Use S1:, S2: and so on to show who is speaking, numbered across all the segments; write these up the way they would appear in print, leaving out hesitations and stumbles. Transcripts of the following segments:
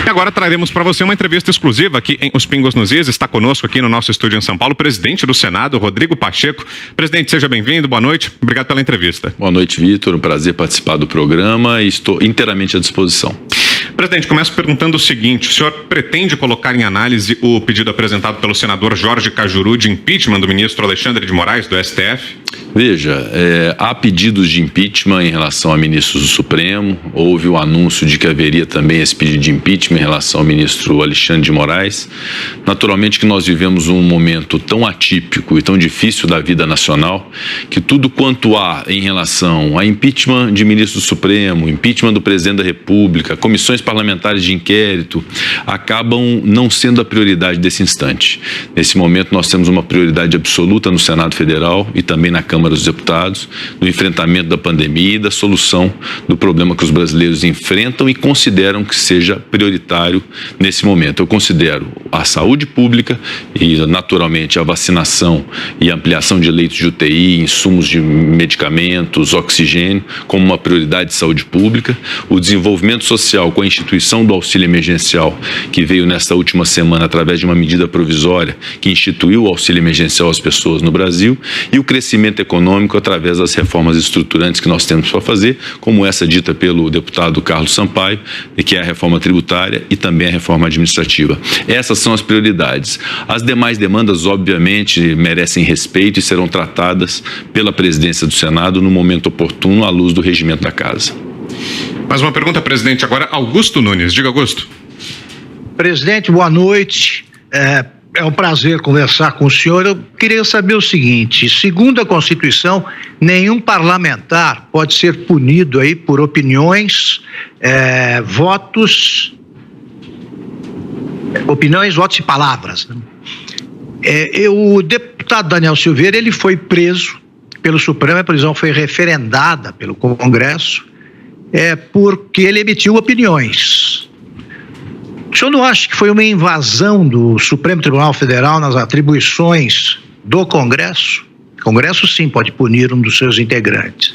S1: E agora traremos para você uma entrevista exclusiva aqui em Os Pingos nos Is. Está conosco aqui no nosso estúdio em São Paulo o presidente do Senado, Rodrigo Pacheco. Presidente, seja bem-vindo, boa noite. Obrigado pela entrevista.
S2: Boa noite, Vitor. Um prazer participar do programa e estou inteiramente à disposição.
S1: Presidente, começo perguntando o seguinte: o senhor pretende colocar em análise o pedido apresentado pelo senador Jorge Cajuru de impeachment do ministro Alexandre de Moraes, do STF?
S2: Veja, há pedidos de impeachment em relação a ministros do Supremo. Houve o anúncio de que haveria também esse pedido de impeachment em relação ao ministro Alexandre de Moraes. Naturalmente que nós vivemos um momento tão atípico e tão difícil da vida nacional que tudo quanto há em relação a impeachment de ministro do Supremo, impeachment do presidente da República, comissões parlamentares de inquérito, acabam não sendo a prioridade desse instante. Nesse momento nós temos uma prioridade absoluta no Senado Federal e também na Câmara dos Deputados, no enfrentamento da pandemia e da solução do problema que os brasileiros enfrentam e consideram que seja prioritário nesse momento. Eu considero a saúde pública e, naturalmente, a vacinação e a ampliação de leitos de UTI, insumos de medicamentos, oxigênio, como uma prioridade de saúde pública. O desenvolvimento social com a instituição do auxílio emergencial, que veio nesta última semana através de uma medida provisória que instituiu o auxílio emergencial às pessoas no Brasil, e o crescimento econômico através das reformas estruturantes que nós temos para fazer, como essa dita pelo deputado Carlos Sampaio, que é a reforma tributária e também a reforma administrativa. Essas são as prioridades. As demais demandas, obviamente, merecem respeito e serão tratadas pela presidência do Senado no momento oportuno, à luz do regimento da Casa.
S1: Mais uma pergunta, presidente, agora Augusto Nunes. Diga, Augusto.
S3: Presidente, boa noite. É um prazer conversar com o senhor. Eu queria saber o seguinte: segundo a Constituição, nenhum parlamentar pode ser punido aí por opiniões, votos e palavras. O deputado Daniel Silveira, ele foi preso pelo Supremo, a prisão foi referendada pelo Congresso, porque ele emitiu opiniões. O senhor não acha que foi uma invasão do Supremo Tribunal Federal nas atribuições do Congresso? O Congresso, sim, pode punir um dos seus integrantes.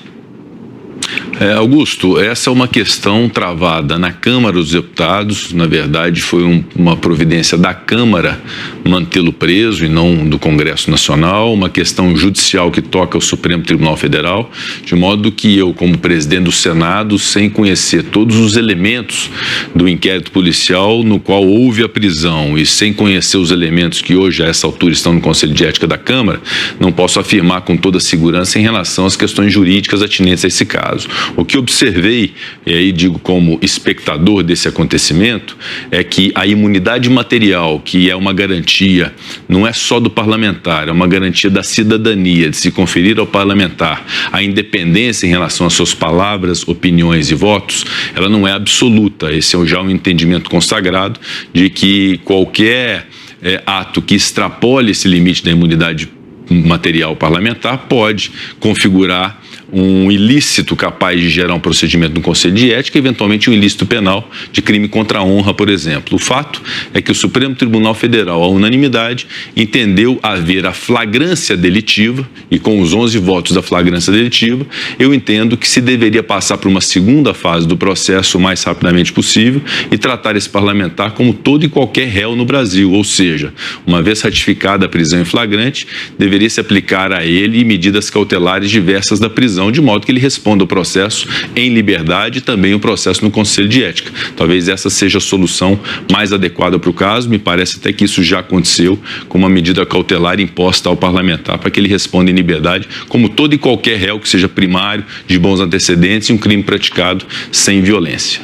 S2: Augusto, essa é uma questão travada na Câmara dos Deputados. Na verdade, foi uma providência da Câmara mantê-lo preso e não do Congresso Nacional, uma questão judicial que toca ao Supremo Tribunal Federal, de modo que eu, como presidente do Senado, sem conhecer todos os elementos do inquérito policial no qual houve a prisão e sem conhecer os elementos que hoje, a essa altura, estão no Conselho de Ética da Câmara, não posso afirmar com toda segurança em relação às questões jurídicas atinentes a esse caso. O que observei, e aí digo como espectador desse acontecimento, é que a imunidade material, que é uma garantia, não é só do parlamentar, é uma garantia da cidadania, de se conferir ao parlamentar a independência em relação às suas palavras, opiniões e votos, ela não é absoluta. Esse é já um entendimento consagrado de que qualquer ato que extrapole esse limite da imunidade material parlamentar pode configurar um ilícito capaz de gerar um procedimento no Conselho de Ética, eventualmente um ilícito penal de crime contra a honra, por exemplo. O fato é que o Supremo Tribunal Federal, à unanimidade, entendeu haver a flagrância delitiva, e com os 11 votos da flagrância delitiva, eu entendo que se deveria passar por uma segunda fase do processo o mais rapidamente possível e tratar esse parlamentar como todo e qualquer réu no Brasil, ou seja, uma vez ratificada a prisão em flagrante, deveria se aplicar a ele medidas cautelares diversas da prisão, de modo que ele responda o processo em liberdade e também o processo no Conselho de Ética. Talvez essa seja a solução mais adequada para o caso. Me parece até que isso já aconteceu com uma medida cautelar imposta ao parlamentar para que ele responda em liberdade, como todo e qualquer réu que seja primário, de bons antecedentes e um crime praticado sem violência.